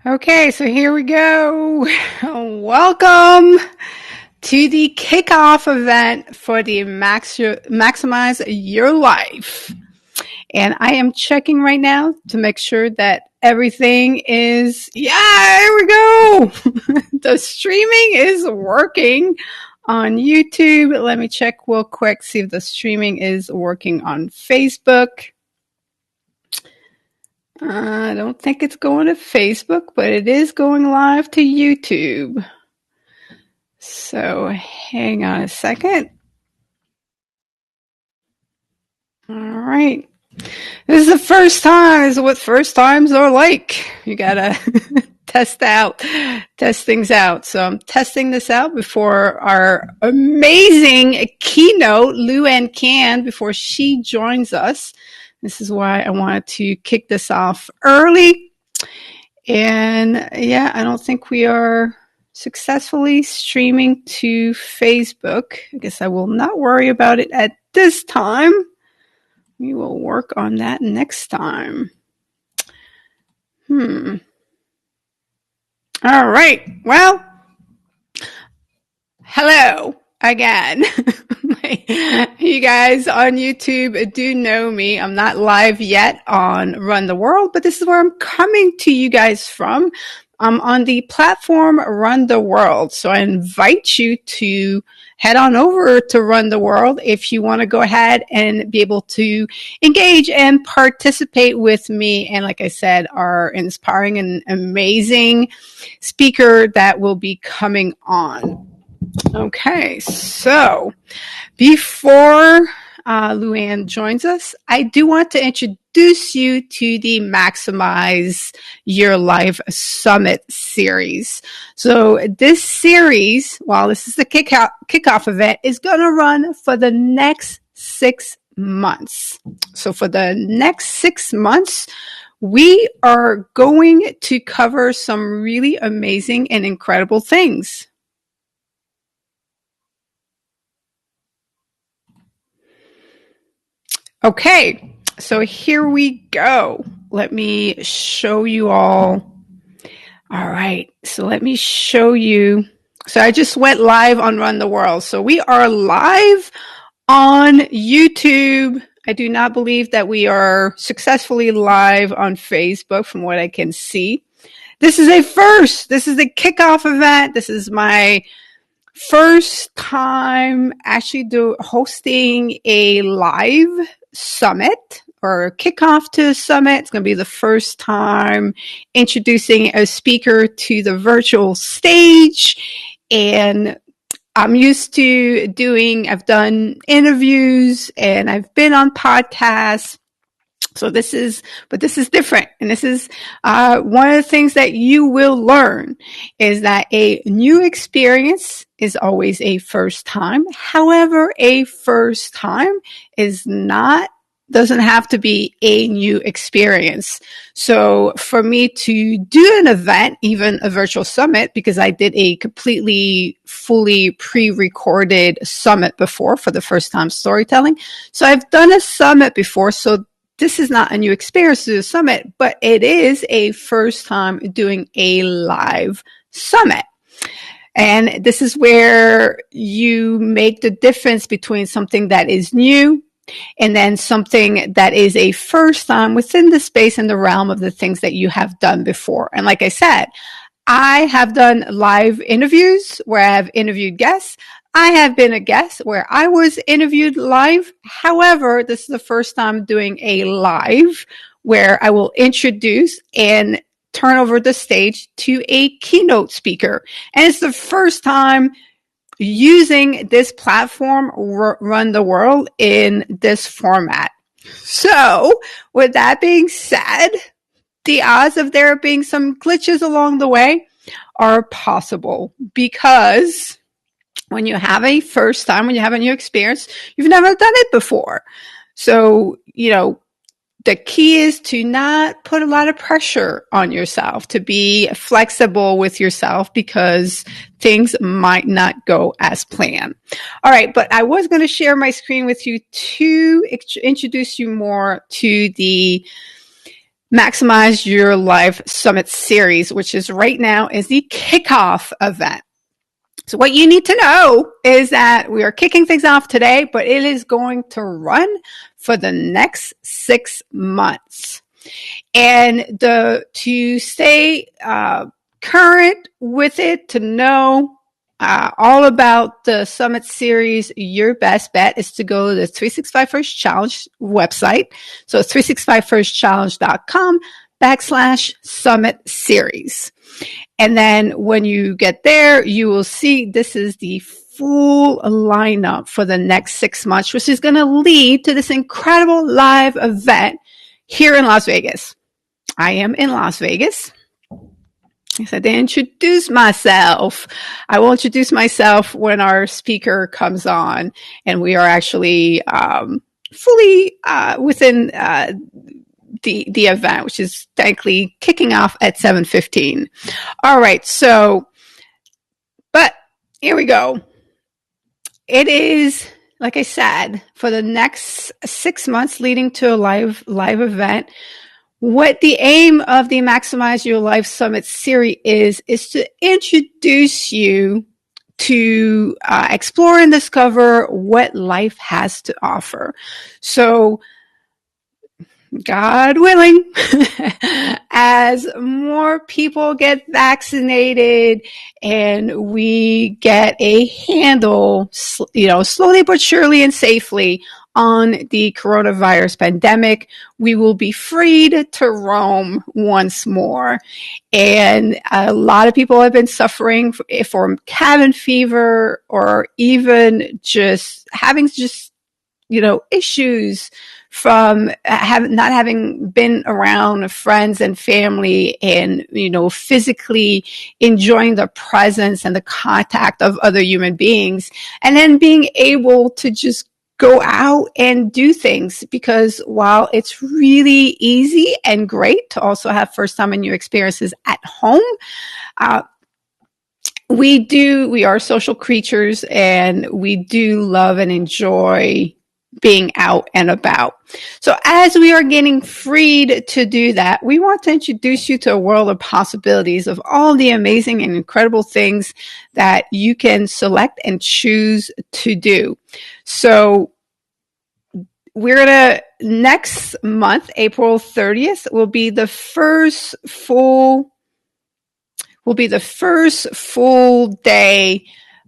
Okay, so here we go. Welcome to the kickoff event for the Maximize Your Life. And I am checking right now to make sure that everything is, here we go. The streaming is working on YouTube. Let me check real quick, see if the streaming is working on Facebook. I don't think it's going to Facebook, but it is going live to YouTube. So hang on a second. All right. This is the first time. This is what first times are like. You got to test things out. So I'm testing this out before our amazing keynote, Lu Ann Cahn, before she joins us. This is why I wanted to kick this off early. And yeah, I don't think we are successfully streaming to Facebook. I guess I will not worry about it at this time. We will work on that next time. All right. Well, hello again. You guys on YouTube do know me. I'm not live yet on Run the World, but this is where I'm coming to you guys from. I'm on the platform Run the World. So I invite you to head on over to Run the World if you want to go ahead and be able to engage and participate with me. And like I said, our inspiring and amazing speaker that will be coming on. Okay, so before Lu Ann joins us, I do want to introduce you to the Maximize Your Life Summit series. So this series, while this is the kickoff event, is going to run for the next 6 months. So for the next 6 months, we are going to cover some really amazing and incredible things. Okay, so here we go. Let me show you all. All right, so let me show you. So I just went live on Run the World. So we are live on YouTube. I do not believe that we are successfully live on Facebook from what I can see. This is a first. This is the kickoff event. This is my first time actually hosting a live summit or kickoff to a summit. It's going to be the first time introducing a speaker to the virtual stage. And I'm used to I've done interviews and I've been on podcasts. So this is different. And this is one of the things that you will learn is that a new experience is always a first time. However, a first time doesn't have to be a new experience. So for me to do an event, even a virtual summit, because I did a completely fully pre-recorded summit before for the first time storytelling. So I've done a summit before. So this is not a new experience to the summit, but it is a first time doing a live summit. And this is where you make the difference between something that is new and then something that is a first time within the space and the realm of the things that you have done before. And like I said, I have done live interviews where I have interviewed guests. I have been a guest where I was interviewed live. However, this is the first time doing a live where I will introduce and turn over the stage to a keynote speaker. And it's the first time using this platform, Run the World, in this format. So with that being said, the odds of there being some glitches along the way are possible because when you have a first time, when you have a new experience, you've never done it before. So, the key is to not put a lot of pressure on yourself, to be flexible with yourself because things might not go as planned. All right, but I was going to share my screen with you to introduce you more to the Maximize Your Life Summit Series, which is right now is the Kickoff event. So what you need to know is that we are kicking things off today, but it is going to run for the next 6 months. And to stay current with it, to know all about the Summit Series, your best bet is to go to the 365 First Challenge website. So it's 365firstchallenge.com/Summit Series. And then when you get there, you will see this is the full lineup for the next 6 months, which is going to lead to this incredible live event here in Las Vegas. I am in Las Vegas. I said to introduce myself. I will introduce myself when our speaker comes on, and we are actually fully within the event, which is thankfully kicking off at 7:15. All right, so, but here we go. It is, like I said, for the next 6 months leading to a live event. What the aim of the Maximize Your Life Summit series is to introduce you to explore and discover what life has to offer. So, God willing, as more people get vaccinated and we get a handle, slowly but surely and safely on the coronavirus pandemic, we will be freed to roam once more. And a lot of people have been suffering from cabin fever, or even just having issues from not having been around friends and family, and, physically enjoying the presence and the contact of other human beings, and then being able to just go out and do things. Because while it's really easy and great to also have first time and new experiences at home, we are social creatures, and we do love and enjoy being out and about. So as we are getting freed to do that, we want to introduce you to a world of possibilities of all the amazing and incredible things that you can select and choose to do. So next month, April 30th, will be the first full day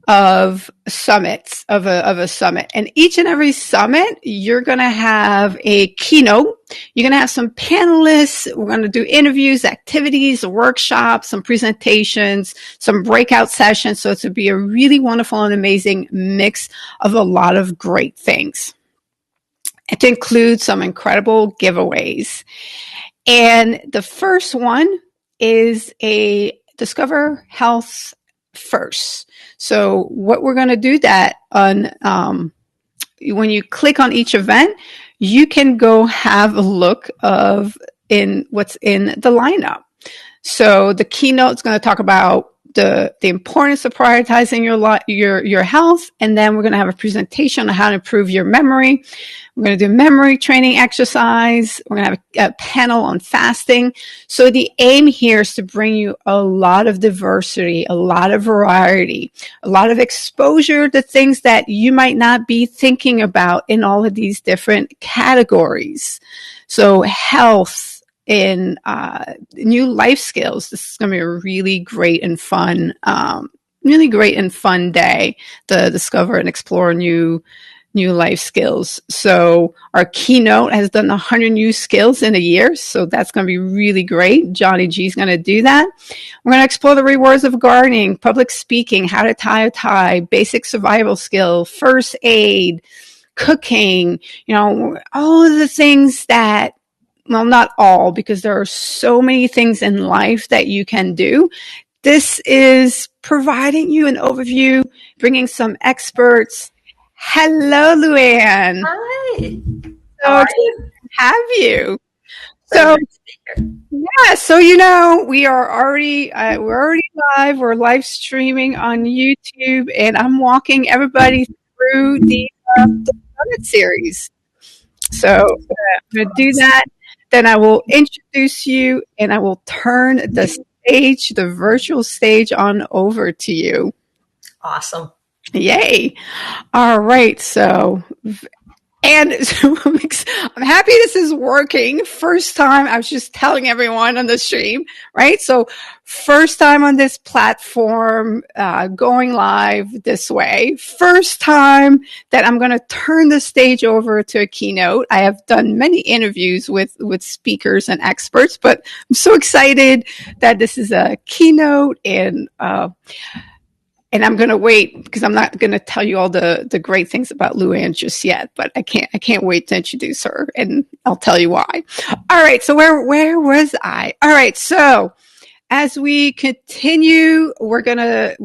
of summits, of a summit. And each and every summit, you're going to have a keynote. You're going to have some panelists. We're going to do interviews, activities, workshops, some presentations, some breakout sessions. So it's going to be a really wonderful and amazing mix of a lot of great things. And to include some incredible giveaways. And the first one is a Discover Health First. So what we're going to do that on, when you click on each event, you can go have a look in what's in the lineup. So the keynote is going to talk about the importance of prioritizing your health, and then we're going to have a presentation on how to improve your memory. We're going to do memory training exercise. We're going to have a panel on fasting. So the aim here is to bring you a lot of diversity, a lot of variety, a lot of exposure to things that you might not be thinking about in all of these different categories. So health, in new life skills. This is going to be a really great and fun day to discover and explore new life skills. So our keynote has done 100 new skills in a year. So that's going to be really great. Johnny G is going to do that. We're going to explore the rewards of gardening, public speaking, how to tie a tie, basic survival skill, first aid, cooking, all of the things that, well, not all, because there are so many things in life that you can do. This is providing you an overview, bringing some experts. Hello, Lu Ann. Hi. So excited to have you. So, yeah, so we are already we're already live. We're live streaming on YouTube, and I'm walking everybody through the Summit series. So I'm going to do that. then I will introduce you and I will turn the stage, the virtual stage, on over to you. Awesome. Yay. All right. And so I'm happy this is working. First time, I was just telling everyone on the stream, right? So first time on this platform, going live this way. First time that I'm going to turn the stage over to a keynote. I have done many interviews with speakers and experts, but I'm so excited that this is a keynote, and I'm going to wait because I'm not going to tell you all the great things about Lu Ann just yet, but I can't wait to introduce her, and I'll tell you why. All right. So where was I? All right. So as we continue, we're gonna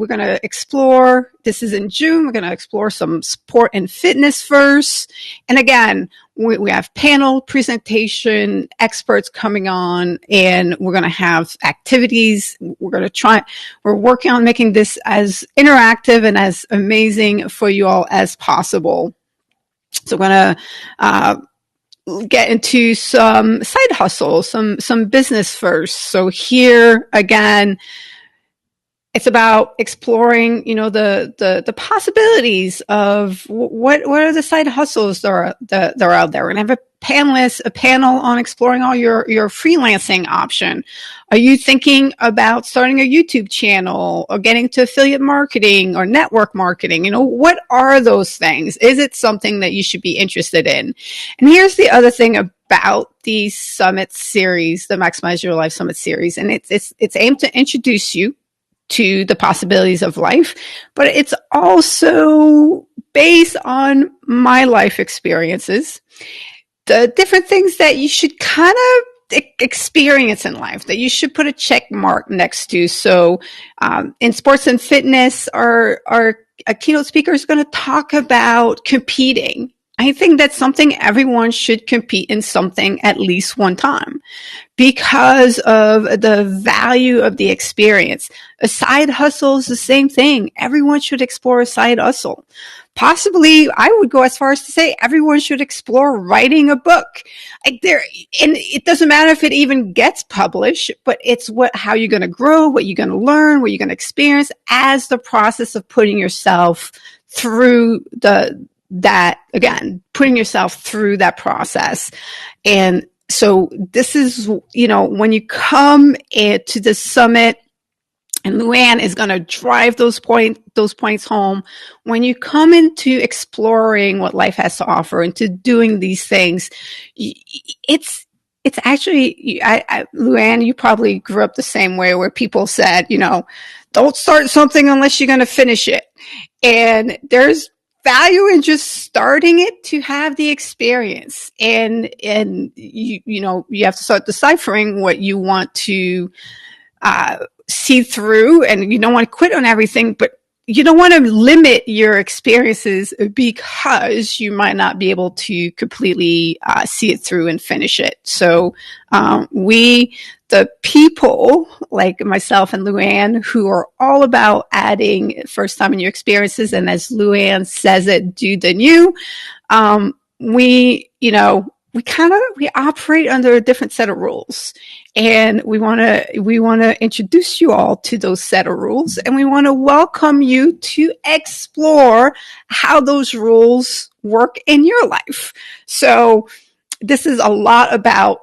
explore. This is in June. We're gonna explore some sport and fitness first. And again, we have panel presentation experts coming on, and we're gonna have activities. We're working on making this as interactive and as amazing for you all as possible. So we're gonna get into some side hustle, some business first. So here again, it's about exploring, the possibilities of what are the side hustles that are out there. We're gonna have a panel on exploring all your freelancing option. Are you thinking about starting a YouTube channel or getting to affiliate marketing or network marketing? What are those things? Is it something that you should be interested in? And here's the other thing about the Summit series, the Maximize Your Life Summit series, and it's aimed to introduce you to the possibilities of life, but it's also based on my life experiences, the different things that you should kind of experience in life, that you should put a check mark next to. So in sports and fitness, our keynote speaker is going to talk about competing. I think that's something everyone should compete in something at least one time because of the value of the experience. A side hustle is the same thing. Everyone should explore a side hustle. Possibly, I would go as far as to say everyone should explore writing a book. And it doesn't matter if it even gets published, but it's how you're going to grow, what you're going to learn, what you're going to experience as the process of putting yourself through putting yourself through that process. And so this is, when you come to the summit, and Lu Ann is going to drive those points home. When you come into exploring what life has to offer, into doing these things, it's actually, Lu Ann, you probably grew up the same way, where people said, don't start something unless you're going to finish it. And there's value in just starting it to have the experience, and you have to start deciphering what you want to see through, and you don't want to quit on everything, but you don't want to limit your experiences because you might not be able to completely see it through and finish it. So the people like myself and Lu Ann, who are all about adding first time in your experiences, and as Lu Ann says it, do the new. We operate under a different set of rules, and we want to introduce you all to those set of rules, and we want to welcome you to explore how those rules work in your life. So this is a lot about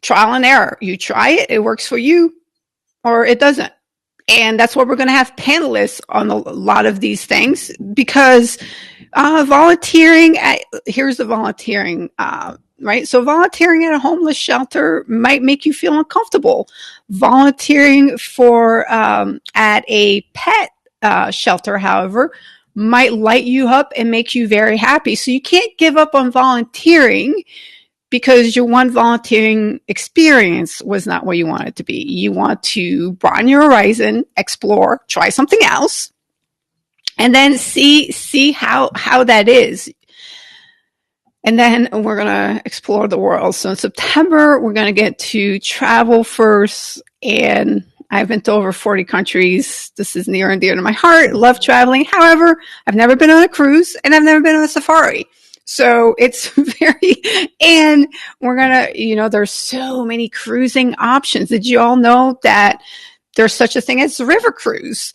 trial and error. You try it, it works for you, or it doesn't. And that's what we're going to have panelists on a lot of these things, because volunteering, here's the volunteering, right? So volunteering at a homeless shelter might make you feel uncomfortable. Volunteering at a pet shelter, however, might light you up and make you very happy. So you can't give up on volunteering because your one volunteering experience was not what you want it to be. You want to broaden your horizon, explore, try something else, and then see how that is. And then we're going to explore the world. So in September, we're going to get to travel first. And I've been to over 40 countries. This is near and dear to my heart. Love traveling. However, I've never been on a cruise, and I've never been on a safari. So it's and we're going to, there's so many cruising options. Did you all know that there's such a thing as river cruise?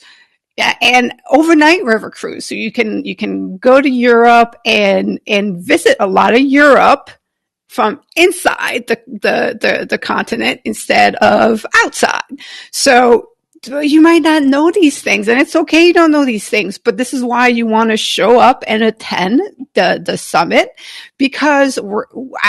Yeah, and overnight river cruise. So you can go to Europe and visit a lot of Europe from inside the continent instead of outside. So you might not know these things, and it's okay you don't know these things, but this is why you want to show up and attend the summit, because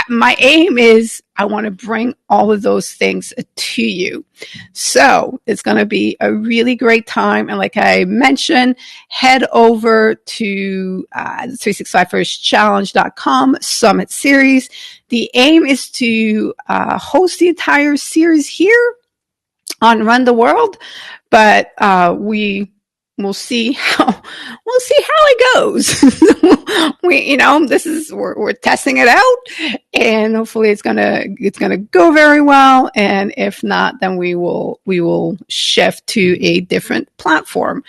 my aim is I want to bring all of those things to you. So it's going to be a really great time. And like I mentioned, head over to 365firstchallenge.com summit series. The aim is to host the entire series here on Run the World, but we'll see how it goes. We're testing it out, and hopefully it's gonna go very well. And if not, then we will shift to a different platform.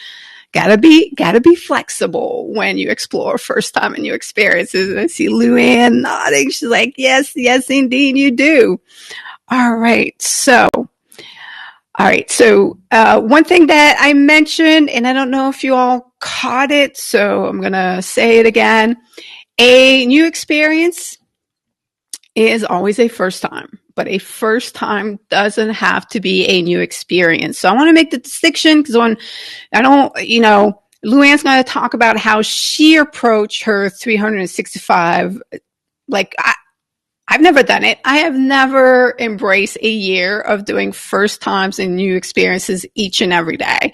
Gotta be flexible when you explore first time and new experiences. And I see Lu Ann nodding. She's like, yes, indeed, you do. All right, so one thing that I mentioned, and I don't know if you all caught it, so I'm going to say it again. A new experience is always a first time, but a first time doesn't have to be a new experience. So I want to make the distinction, because Lu Ann's going to talk about how she approached her 365, I've never done it. I have never embraced a year of doing first times and new experiences each and every day.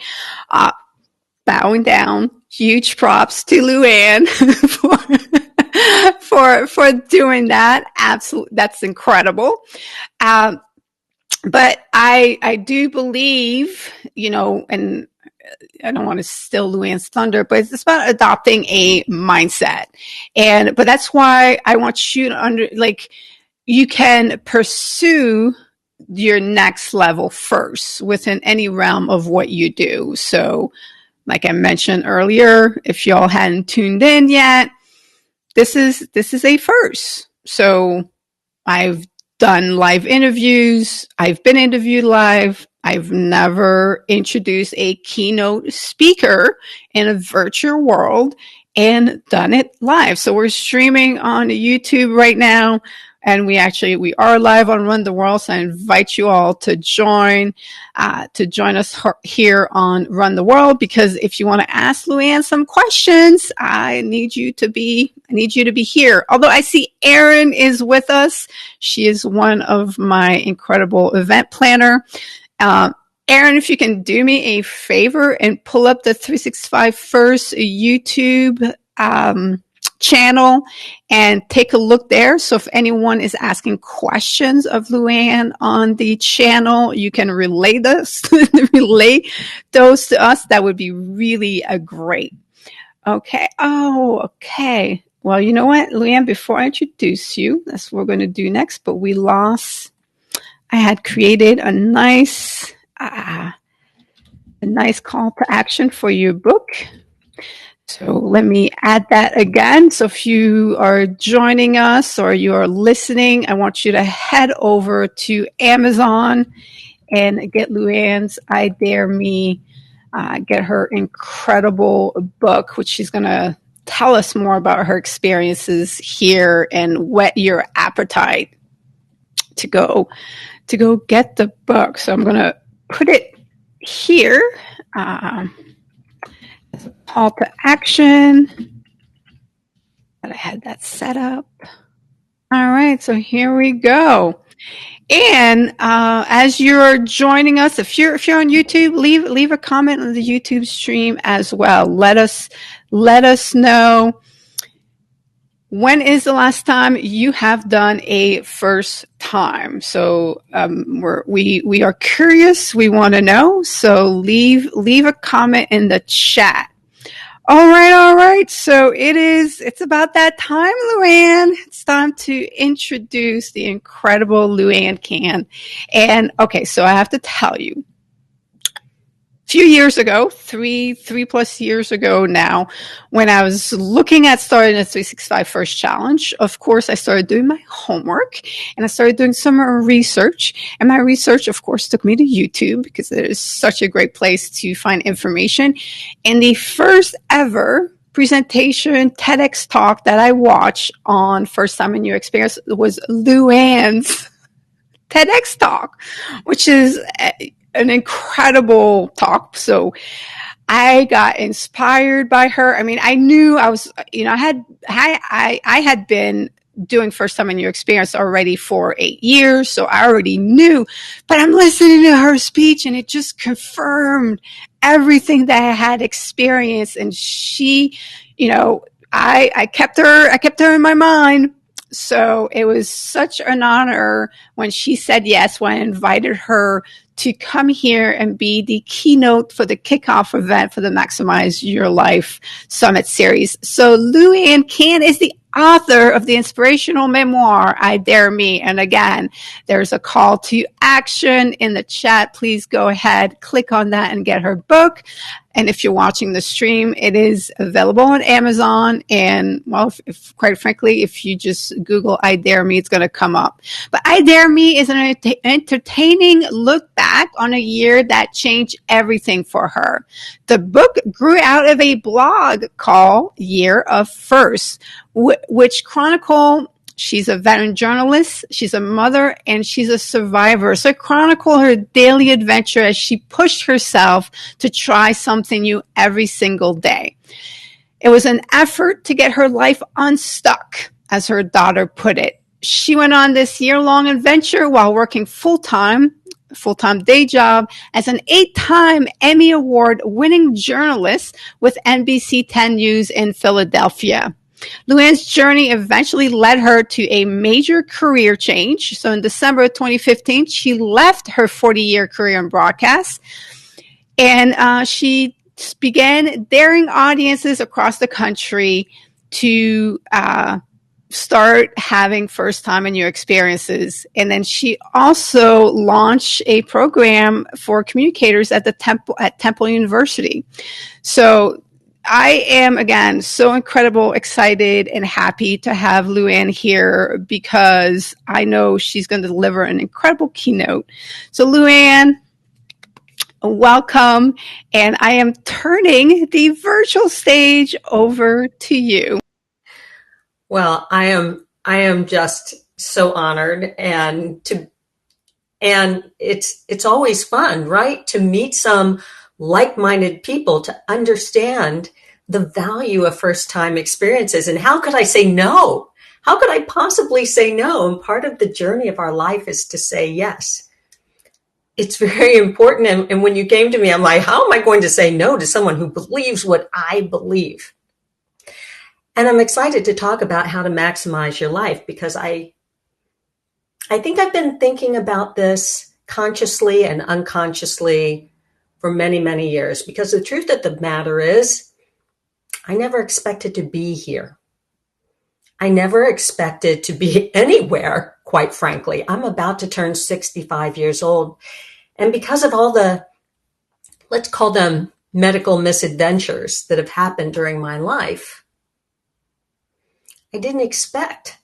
Bowing down, huge props to Lu Ann for doing that. Absolutely, that's incredible. But I do believe, and I don't want to steal Lu Ann's thunder, but it's about adopting a mindset. But that's why I want you to you can pursue your next level first within any realm of what you do. So like I mentioned earlier, if y'all hadn't tuned in yet, this is a first. So I've done live interviews. I've been interviewed live. I've never introduced a keynote speaker in a virtual world and done it live. So we're streaming on YouTube right now, and we are live on Run the World. So I invite you all to join us here on Run the World, because if you want to ask Lu Ann some questions, I need you to be here. Although I see Erin is with us. She is one of my incredible event planner. Erin, if you can do me a favor and pull up the 365 First YouTube channel and take a look there. So if anyone is asking questions of Lu Ann on the channel, you can relay those to us. That would be really great. Okay. Oh, okay. Well, you know what, Lu Ann, before I introduce you, that's what we're going to do next, but I had created a nice call to action for your book. So let me add that again. So if you are joining us or you are listening, I want you to head over to Amazon and get Lu Ann's I Dare Me, get her incredible book, which she's going to tell us more about her experiences here and whet your appetite to go get the book. So I'm going to put it here as a call to action. But I had that set up. All right, so here we go. And as you're joining us, if you're on YouTube, leave a comment on the YouTube stream as well. Let us know, when is the last time you have done a first time? So we are curious. We want to know. So leave a comment in the chat. All right. So it's about that time, Lu Ann. It's time to introduce the incredible Lu Ann Cahn. And okay, so I have to tell you, few years ago, three plus years ago now, when I was looking at starting a 365 First Challenge, of course, I started doing my homework and I started doing some research. And my research, of course, took me to YouTube because it is such a great place to find information. And the first ever presentation TEDx talk that I watched on First Time in Your Experience was Lu Ann's TEDx talk, which is an incredible talk. So I got inspired by her. I mean, I knew I was, I had been doing First Time in Your Experience already for 8 years. So I already knew, but I'm listening to her speech and it just confirmed everything that I had experienced. And she, I kept her in my mind. So it was such an honor when she said yes, when I invited her to come here and be the keynote for the kickoff event for the Maximize Your Life Summit series. So Lu Ann Cahn is the author of the inspirational memoir, I Dare Me. And again, there's a call to action in the chat. Please go ahead, click on that and get her book. And if you're watching the stream, it is available on Amazon. And well, quite frankly, if you just Google I Dare Me, it's going to come up. But I Dare Me is an entertaining look back on a year that changed everything for her. The book grew out of a blog called Year of First, which chronicle. She's a veteran journalist, she's a mother, and she's a survivor. So chronicle her daily adventure as she pushed herself to try something new every single day. It was an effort to get her life unstuck, as her daughter put it. She went on this year-long adventure while working full-time day job as an 8-time Emmy Award-winning journalist with NBC 10 News in Philadelphia. Lu Ann's journey eventually led her to a major career change. So in December of 2015, she left her 40-year career in broadcast, and she began daring audiences across the country to start having First Time in Your Experiences. And then she also launched a program for communicators at Temple University. So I am, again, so excited and happy to have Lu Ann here because I know she's going to deliver an incredible keynote. So Lu Ann, welcome. And I am turning the virtual stage over to you. Well, I am just so honored, and it's always fun, right? To meet some like-minded people, to understand the value of first-time experiences. And how could I say no? How could I possibly say no? And part of the journey of our life is to say yes. It's very important. And when you came to me, I'm like, how am I going to say no to someone who believes what I believe? And I'm excited to talk about how to maximize your life, because I think I've been thinking about this consciously and unconsciously for many, many years, because the truth of the matter is, I never expected to be here. I never expected to be anywhere, quite frankly. I'm about to turn 65 years old. And because of all the, let's call them medical misadventures that have happened during my life, I didn't expect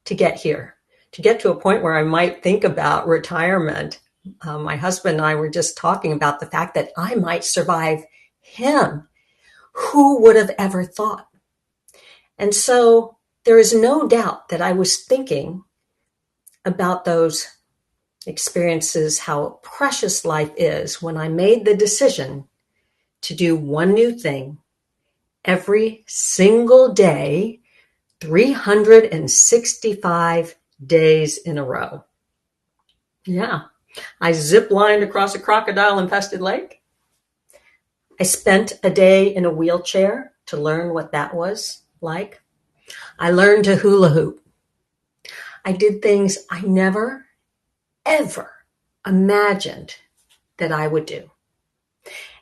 to get here, to get to a point where I might think about retirement. My husband and I were just talking about the fact that I might survive him. Who would have ever thought? And so there is no doubt that I was thinking about those experiences, how precious life is, when I made the decision to do one new thing every single day, 365 days in a row. Yeah. I zip-lined across a crocodile-infested lake. I spent a day in a wheelchair to learn what that was like. I learned to hula hoop. I did things I never, ever imagined that I would do.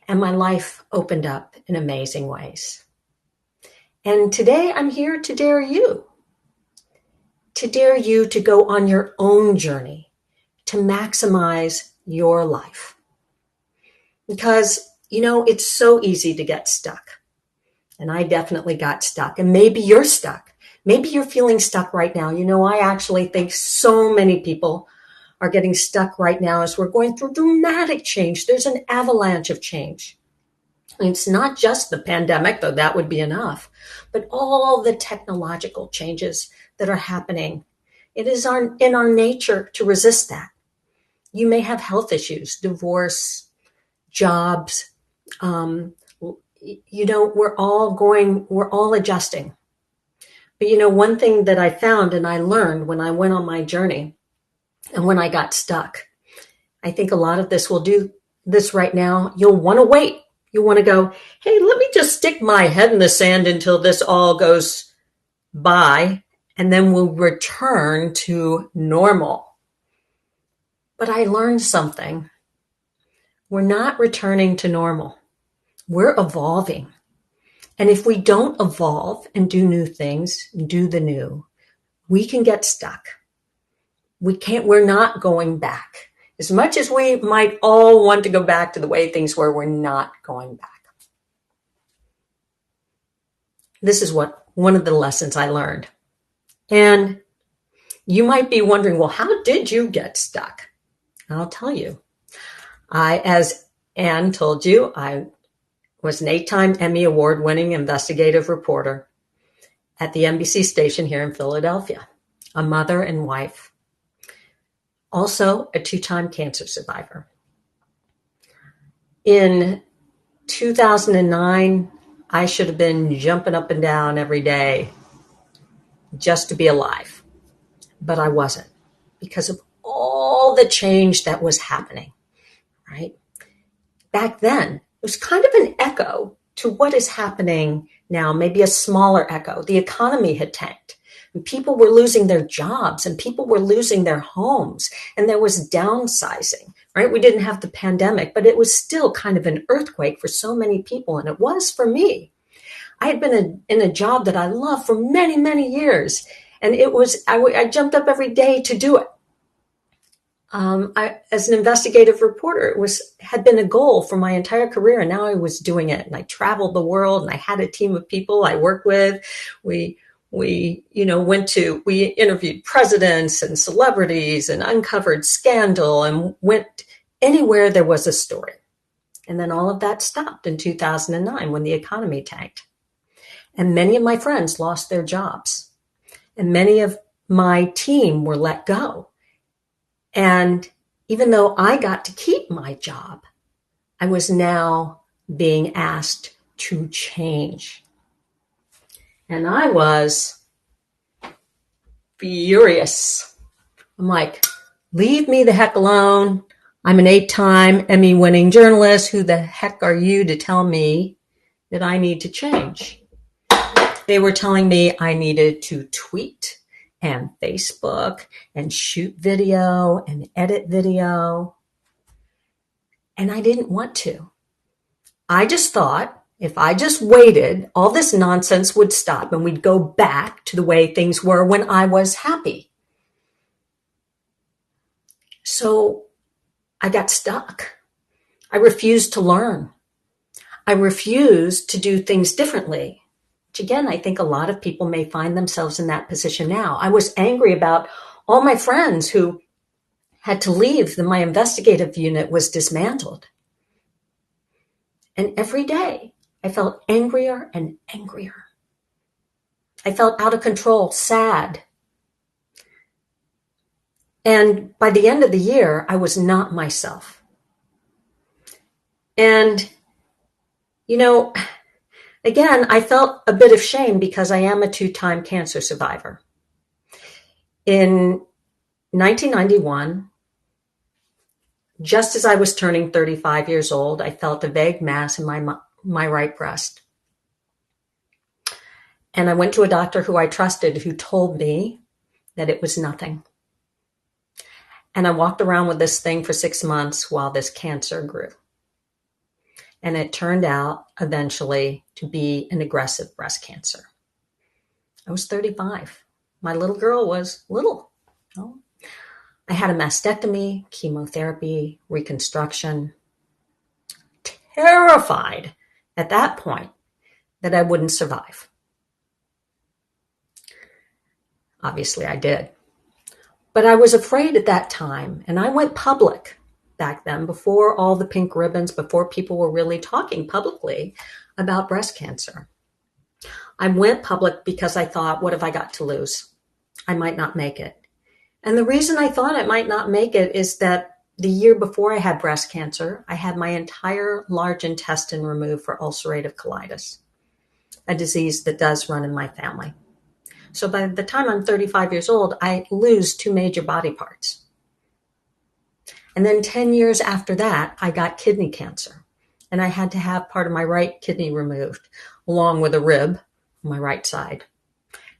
And my life opened up in amazing ways. And today I'm here to dare you to go on your own journey to maximize your life. Because It's so easy to get stuck. And I definitely got stuck. And maybe you're stuck. Maybe you're feeling stuck right now. I actually think so many people are getting stuck right now as we're going through dramatic change. There's an avalanche of change. And it's not just the pandemic, though that would be enough, but all the technological changes that are happening. It is in our nature to resist that. You may have health issues, divorce, jobs. We're all adjusting. But one thing that I found and I learned when I went on my journey and when I got stuck, I think a lot of this will do this right now. You'll want to wait. You want to go, hey, let me just stick my head in the sand until this all goes by, and then we'll return to normal. But I learned something. We're not returning to normal. We're evolving. And if we don't evolve and do new things, do the new, we can get stuck. We're not going back. As much as we might all want to go back to the way things were, we're not going back. This is one of the lessons I learned. And you might be wondering, well, how did you get stuck? I'll tell you. As Anne told you, I was an 8-time Emmy Award-winning investigative reporter at the NBC station here in Philadelphia, a mother and wife. Also, a 2-time cancer survivor. In 2009, I should have been jumping up and down every day just to be alive. But I wasn't because of all the change that was happening, right? Back then, it was kind of an echo to what is happening now, maybe a smaller echo. The economy had tanked. And people were losing their jobs and people were losing their homes, and there was downsizing, right? We didn't have the pandemic, but it was still kind of an earthquake for so many people. And it was for me. I had been in a job that I loved for many, many years. And I jumped up every day to do it. As an investigative reporter, had been a goal for my entire career. And now I was doing it, and I traveled the world, and I had a team of people I worked with. We interviewed presidents and celebrities and uncovered scandal and went anywhere there was a story. And then all of that stopped in 2009 when the economy tanked. And many of my friends lost their jobs. And many of my team were let go. And even though I got to keep my job, I was now being asked to change. And I was furious. I'm like, leave me the heck alone. I'm an 8-time Emmy-winning journalist. Who the heck are you to tell me that I need to change? They were telling me I needed to tweet and Facebook and shoot video and edit video. And I didn't want to. I just thought if I just waited, all this nonsense would stop and we'd go back to the way things were when I was happy. So I got stuck. I refused to learn. I refused to do things differently. Which again, I think a lot of people may find themselves in that position now. I was angry about all my friends who had to leave. My investigative unit was dismantled. And every day I felt angrier and angrier. I felt out of control, sad. And by the end of the year, I was not myself. And, again, I felt a bit of shame because I am a 2-time cancer survivor. In 1991, just as I was turning 35 years old, I felt a vague mass in my right breast. And I went to a doctor who I trusted, who told me that it was nothing. And I walked around with this thing for 6 months while this cancer grew. And it turned out eventually to be an aggressive breast cancer. I was 35. My little girl was little. I had a mastectomy, chemotherapy, reconstruction, terrified at that point that I wouldn't survive. Obviously, I did. But I was afraid at that time, and I went public back then, before all the pink ribbons, before people were really talking publicly about breast cancer. I went public because I thought, what have I got to lose? I might not make it. And the reason I thought I might not make it is that the year before I had breast cancer, I had my entire large intestine removed for ulcerative colitis, a disease that does run in my family. So by the time I'm 35 years old, I lose 2 major body parts. And then 10 years after that, I got kidney cancer. And I had to have part of my right kidney removed, along with a rib on my right side.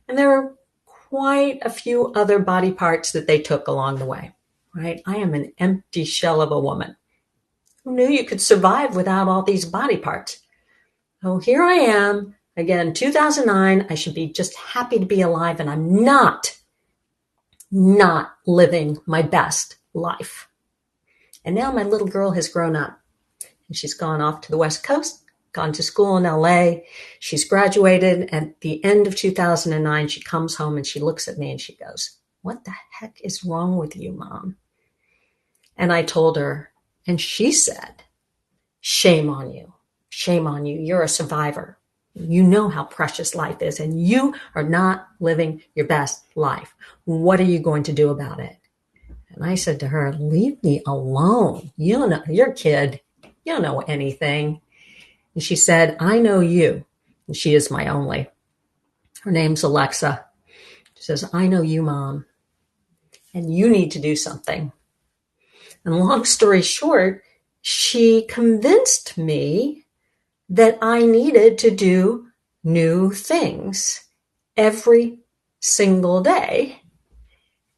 And there are quite a few other body parts that they took along the way, right? I am an empty shell of a woman. Who knew you could survive without all these body parts? Oh, here I am. Again, 2009, I should be just happy to be alive, and I'm not living my best life. And now my little girl has grown up, and she's gone off to the West Coast, gone to school in LA. She's graduated. At the end of 2009, she comes home and she looks at me and she goes, "What the heck is wrong with you, Mom?" And I told her, and she said, "Shame on you. Shame on you. You're a survivor. You know how precious life is, and you are not living your best life. What are you going to do about it?" And I said to her, "Leave me alone. You don't know, you're a kid. You don't know anything." And she said, "I know you." And she is my only. Her name's Alexa. She says, "I know you, Mom, and you need to do something." And long story short, she convinced me that I needed to do new things every single day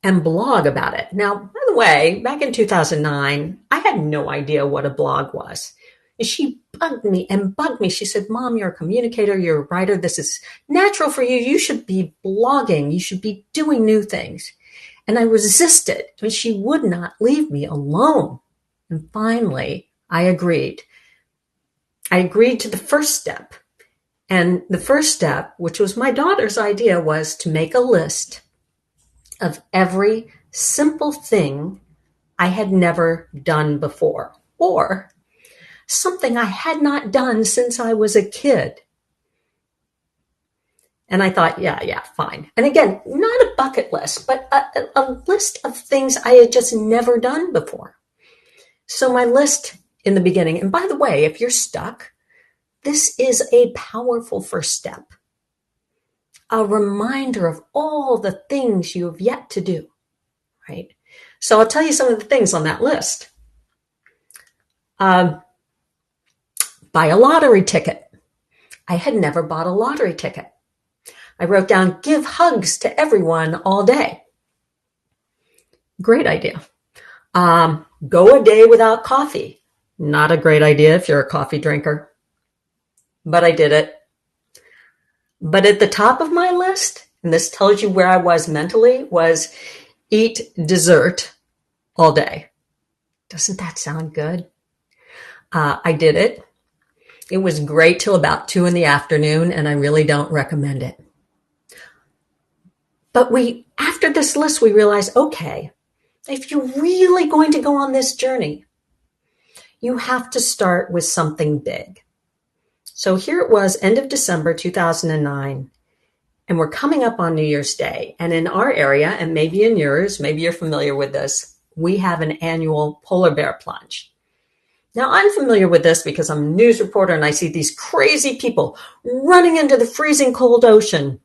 and blog about it. Now, by the way, back in 2009, I had no idea what a blog was. And she bugged me and bugged me. She said, "Mom, you're a communicator, you're a writer. This is natural for you. You should be blogging. You should be doing new things." And I resisted, but she would not leave me alone. And finally, I agreed. I agreed to the first step. And the first step, which was my daughter's idea, was to make a list of every simple thing I had never done before, or something I had not done since I was a kid. And I thought, yeah, fine. And again, not a bucket list, but a list of things I had just never done before. So my list in the beginning, and by the way, if you're stuck, this is a powerful first step. A reminder of all the things you have yet to do, right? So I'll tell you some of the things on that list. Buy a lottery ticket. I had never bought a lottery ticket. I wrote down, give hugs to everyone all day. Great idea. Go a day without coffee. Not a great idea if you're a coffee drinker, but I did it. But at the top of my list, and this tells you where I was mentally, was eat dessert all day. Doesn't that sound good? I did it. It was great till about 2 p.m, and I really don't recommend it. But after this list, we realized, okay, if you're really going to go on this journey, you have to start with something big. So here it was, end of December 2009, and we're coming up on New Year's Day. And in our area, and maybe in yours, maybe you're familiar with this, we have an annual polar bear plunge. Now, I'm familiar with this because I'm a news reporter and I see these crazy people running into the freezing cold ocean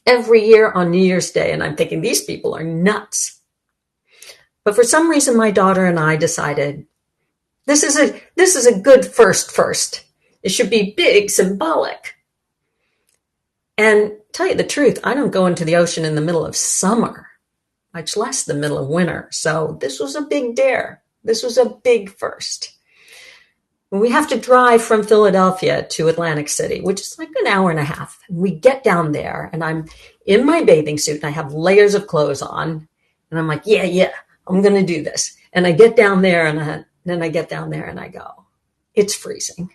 every year on New Year's Day. And I'm thinking, these people are nuts. But for some reason, my daughter and I decided this is a good first. It should be big, symbolic. And tell you the truth, I don't go into the ocean in the middle of summer, much less the middle of winter. So this was a big dare. This was a big first. We have to drive from Philadelphia to Atlantic City, which is like an hour and a half. And we get down there and I'm in my bathing suit and I have layers of clothes on. And I'm like, yeah, I'm going to do this. And I get down there and then I get down there and I go, it's freezing.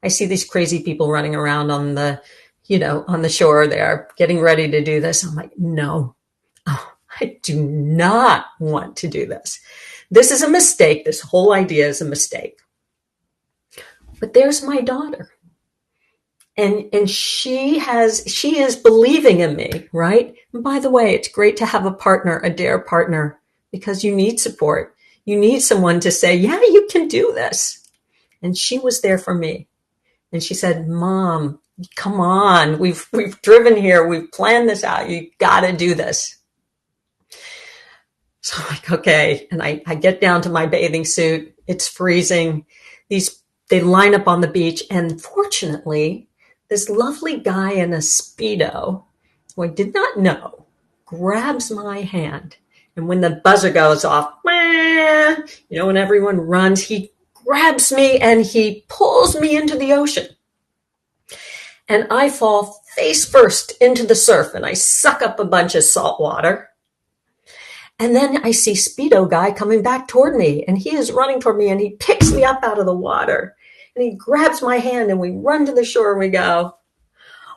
I see these crazy people running around on the, on the shore there, getting ready to do this. I'm like, no, I do not want to do this. This is a mistake. This whole idea is a mistake. But there's my daughter. And she is believing in me, right? And by the way, it's great to have a partner, a dare partner, because you need support. You need someone to say, yeah, you can do this. And she was there for me. And she said, Mom, come on. We've driven here. We've planned this out. You got to do this. So I'm like, okay. And I get down to my bathing suit. It's freezing. They line up on the beach. And fortunately, this lovely guy in a Speedo, who I did not know, grabs my hand. And when the buzzer goes off, when everyone runs, he grabs me and he pulls me into the ocean. And I fall face first into the surf and I suck up a bunch of salt water. And then I see Speedo guy coming back toward me, and he is running toward me, and he picks me up out of the water. And he grabs my hand and we run to the shore and we go,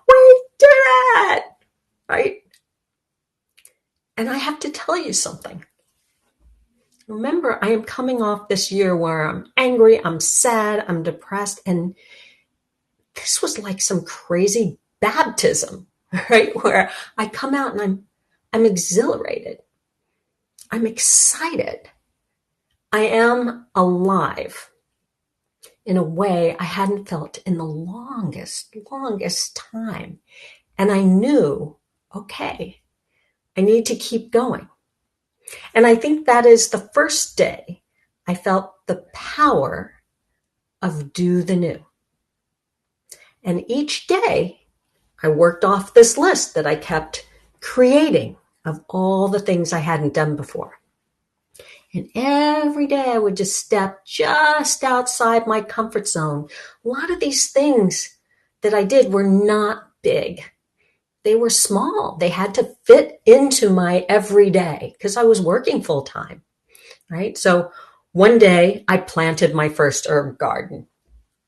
we did it, right? And I have to tell you something. Remember, I am coming off this year where I'm angry, I'm sad, I'm depressed. And this was like some crazy baptism, right? Where I come out and I'm exhilarated. I'm excited. I am alive in a way I hadn't felt in the longest time. And I knew, okay, I need to keep going. And I think that is the first day I felt the power of do the new. And each day I worked off this list that I kept creating of all the things I hadn't done before. And every day I would just step just outside my comfort zone. A lot of these things that I did were not big. They were small. They had to fit into my everyday because I was working full time, right? So one day I planted my first herb garden.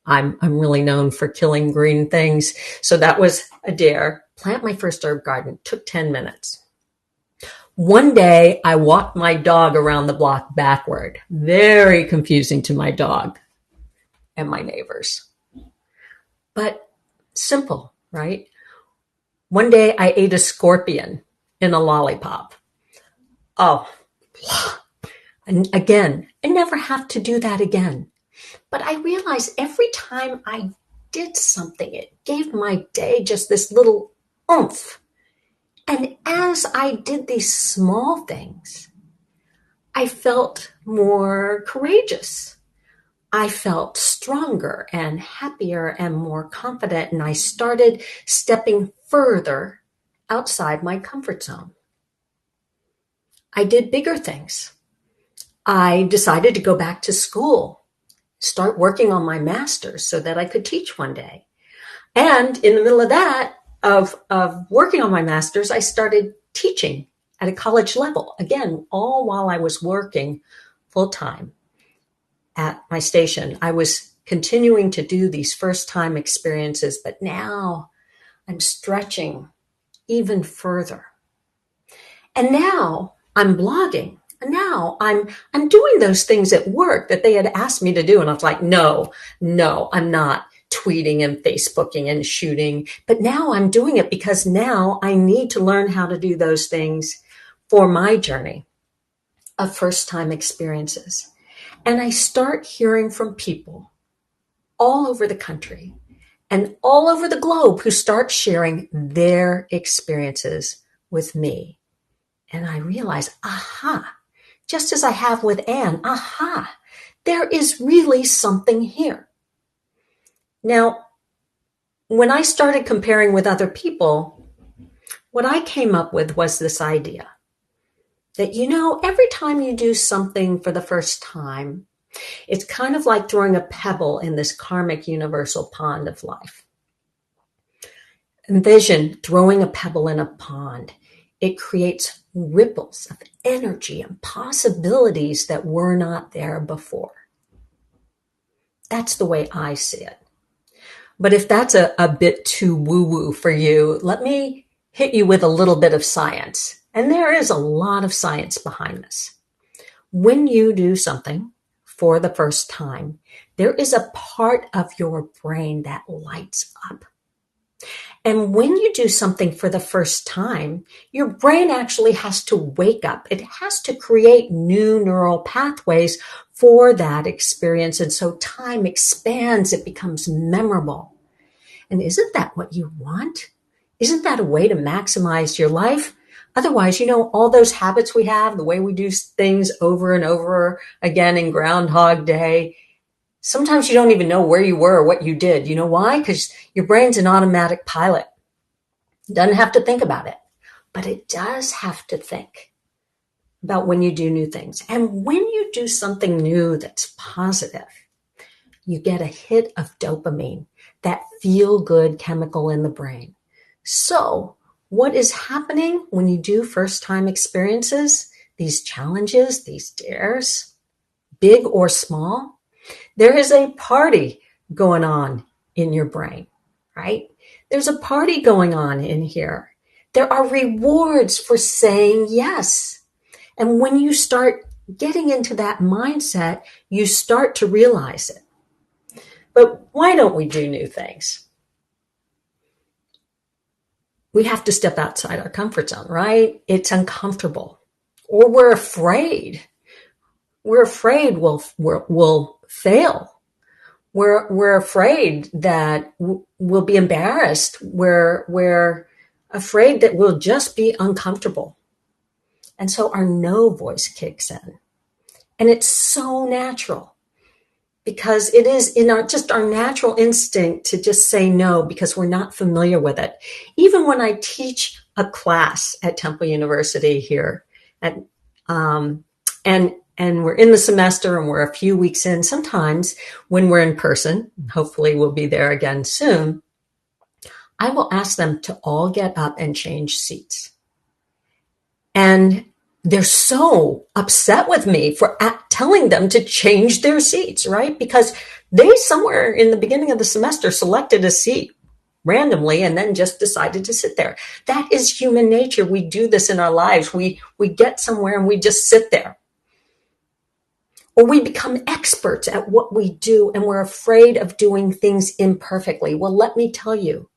I'm really known for killing green things. So that was a dare. Plant my first herb garden. Took 10 minutes. One day I walked my dog around the block backward. Very confusing to my dog and my neighbors. But simple, right? One day I ate a scorpion in a lollipop. Oh, and again, I never have to do that again. But I realized every time I did something, it gave my day just this little oomph. And as I did these small things, I felt more courageous. I felt stronger and happier and more confident. And I started stepping further outside my comfort zone. I did bigger things. I decided to go back to school, start working on my master's so that I could teach one day. And in the middle of that, of working on my master's, I started teaching at a college level. Again, all while I was working full time at my station. I was continuing to do these first time experiences, but now I'm stretching even further. And now I'm blogging. And now I'm doing those things at work that they had asked me to do. And I was like, no, I'm not tweeting and Facebooking and shooting. But now I'm doing it because now I need to learn how to do those things for my journey of first time experiences. And I start hearing from people all over the country and all over the globe who start sharing their experiences with me. And I realize, just as I have with Anne, there is really something here. Now, when I started comparing with other people, what I came up with was this idea that, every time you do something for the first time, it's kind of like throwing a pebble in this karmic universal pond of life. Envision throwing a pebble in a pond. It creates ripples of energy and possibilities that were not there before. That's the way I see it. But if that's a bit too woo-woo for you, let me hit you with a little bit of science. And there is a lot of science behind this. When you do something for the first time, there is a part of your brain that lights up. And when you do something for the first time, your brain actually has to wake up. It has to create new neural pathways for that experience. And so time expands, it becomes memorable. And isn't that what you want? Isn't that a way to maximize your life? Otherwise, all those habits we have, the way we do things over and over again in Groundhog Day, sometimes you don't even know where you were or what you did. You know why? Because your brain's an automatic pilot. It doesn't have to think about it, but it does have to think about when you do new things. And when you do something new that's positive, you get a hit of dopamine, that feel-good chemical in the brain. So what is happening when you do first-time experiences, these challenges, these dares, big or small? There is a party going on in your brain, right? There's a party going on in here. There are rewards for saying yes. And when you start getting into that mindset, you start to realize it. But why don't we do new things? We have to step outside our comfort zone, right? It's uncomfortable. Or we're afraid. We're afraid we'll fail. We're afraid that we'll be embarrassed. We're afraid that we'll just be uncomfortable. And so our no voice kicks in. And it's so natural because it is in our natural instinct to just say no because we're not familiar with it. Even when I teach a class at Temple University here and we're in the semester and we're a few weeks in, sometimes when we're in person, hopefully we'll be there again soon, I will ask them to all get up and change seats. And they're so upset with me for telling them to change their seats, right? Because they somewhere in the beginning of the semester selected a seat randomly and then just decided to sit there. That is human nature. We do this in our lives. We get somewhere and we just sit there. Or we become experts at what we do and we're afraid of doing things imperfectly. Well, let me tell you,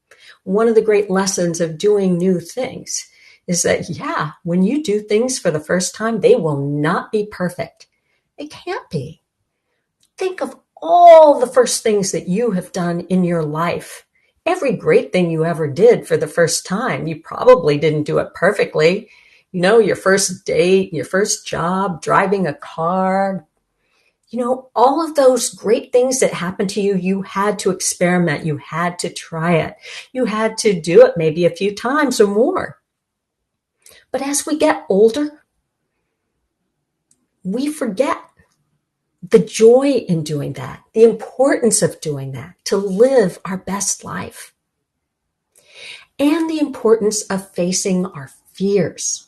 one of the great lessons of doing new things is that, when you do things for the first time, they will not be perfect. It can't be. Think of all the first things that you have done in your life. Every great thing you ever did for the first time, you probably didn't do it perfectly. Your first date, your first job, driving a car, all of those great things that happened to you, you had to experiment. You had to try it. You had to do it maybe a few times or more. But as we get older, we forget the joy in doing that, the importance of doing that, to live our best life, and the importance of facing our fears.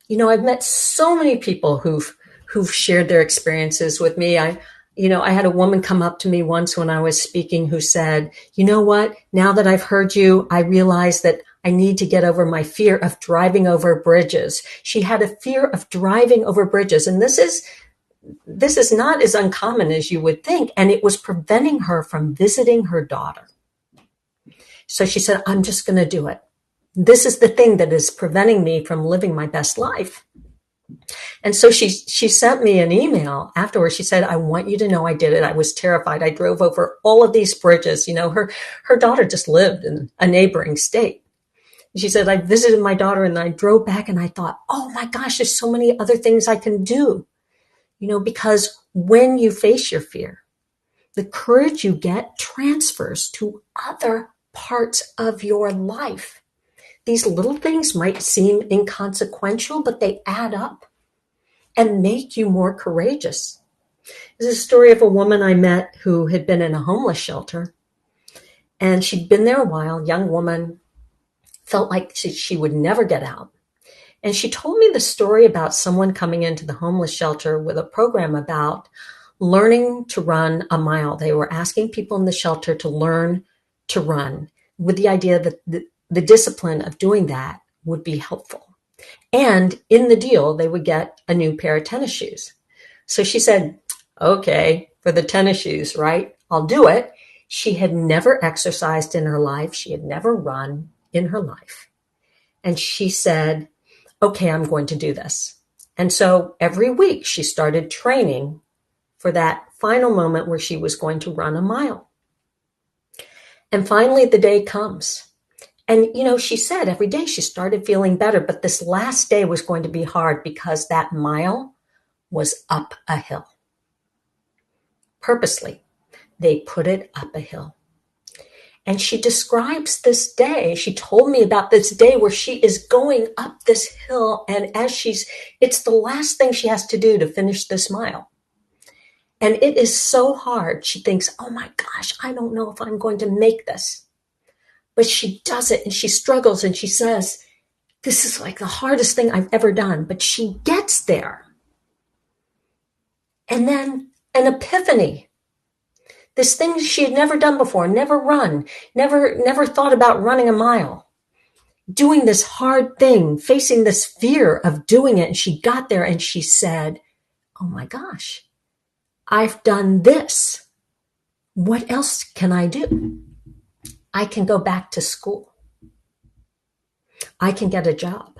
I've met so many people who've shared their experiences with me. I had a woman come up to me once when I was speaking who said, you know what, now that I've heard you, I realize that I need to get over my fear of driving over bridges. She had a fear of driving over bridges. And this is not as uncommon as you would think. And it was preventing her from visiting her daughter. So she said, I'm just going to do it. This is the thing that is preventing me from living my best life. And so she sent me an email afterwards. She said, I want you to know I did it. I was terrified. I drove over all of these bridges. Her daughter just lived in a neighboring state. She said, I visited my daughter and I drove back and I thought, oh my gosh, there's so many other things I can do. Because when you face your fear, the courage you get transfers to other parts of your life. These little things might seem inconsequential, but they add up and make you more courageous. There's a story of a woman I met who had been in a homeless shelter, and she'd been there a while, young woman, felt like she would never get out. And she told me the story about someone coming into the homeless shelter with a program about learning to run a mile. They were asking people in the shelter to learn to run with the idea that the discipline of doing that would be helpful. And in the deal, they would get a new pair of tennis shoes. So she said, okay, for the tennis shoes, right? I'll do it. She had never exercised in her life. She had never run in her life. And she said, okay, I'm going to do this. And so every week she started training for that final moment where she was going to run a mile. And finally the day comes. And, she said every day she started feeling better, but this last day was going to be hard because that mile was up a hill. Purposely, they put it up a hill. And she describes this day. She told me about this day where she is going up this hill. And it's the last thing she has to do to finish this mile. And it is so hard. She thinks, oh my gosh, I don't know if I'm going to make this. But she does it and she struggles and she says, this is like the hardest thing I've ever done. But she gets there. And then an epiphany. This thing she had never done before, never run, never thought about running a mile. Doing this hard thing, facing this fear of doing it. And she got there and she said, oh my gosh, I've done this. What else can I do? I can go back to school. I can get a job.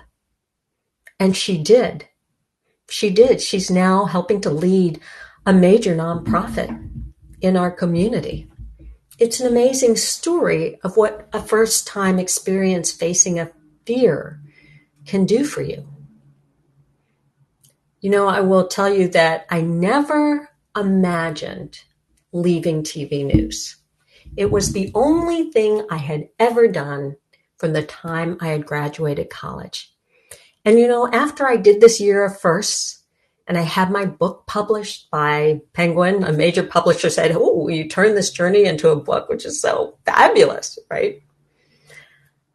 And she did. She did. She's now helping to lead a major nonprofit in our community. It's an amazing story of what a first-time experience facing a fear can do for you. I will tell you that I never imagined leaving TV news. It was the only thing I had ever done from the time I had graduated college. And, after I did this year of firsts and I had my book published by Penguin, a major publisher said, oh, you turned this journey into a book, which is so fabulous, right?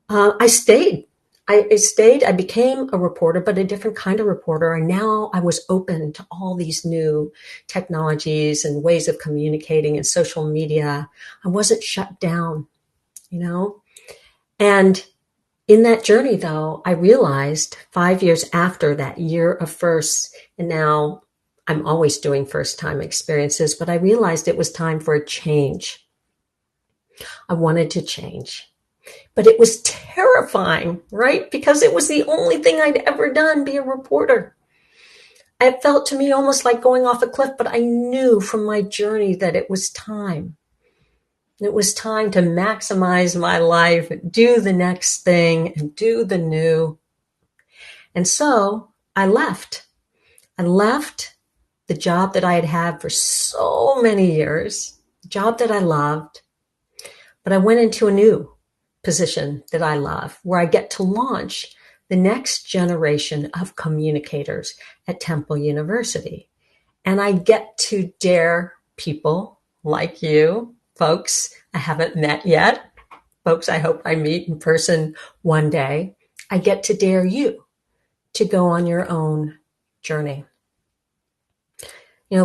I stayed. I became a reporter, but a different kind of reporter. And now I was open to all these new technologies and ways of communicating and social media. I wasn't shut down, And in that journey, though, I realized 5 years after that year of firsts, and now I'm always doing first-time experiences, but I realized it was time for a change. I wanted to change. But it was terrifying, right? Because it was the only thing I'd ever done, be a reporter. It felt to me almost like going off a cliff, but I knew from my journey that it was time. It was time to maximize my life, do the next thing, and do the new. And so I left. I left the job that I had had for so many years, the job that I loved, but I went into a new position that I love, where I get to launch the next generation of communicators at Temple University. And I get to dare people like you, folks I haven't met yet, folks I hope I meet in person one day. I get to dare you to go on your own journey.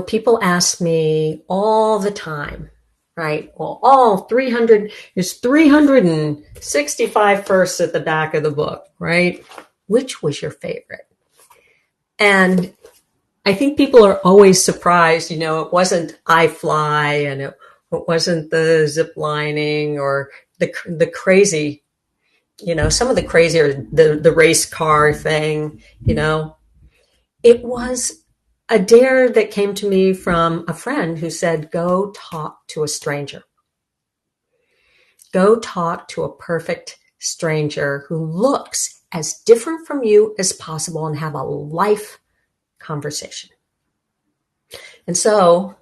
People ask me all the time, right? Well, there's 365 firsts at the back of the book, right? Which was your favorite? And I think people are always surprised, it wasn't I Fly and it wasn't the zip lining or the crazy, some of the crazier, the race car thing, it was a dare that came to me from a friend who said, go talk to a stranger. Go talk to a perfect stranger who looks as different from you as possible and have a life conversation. And so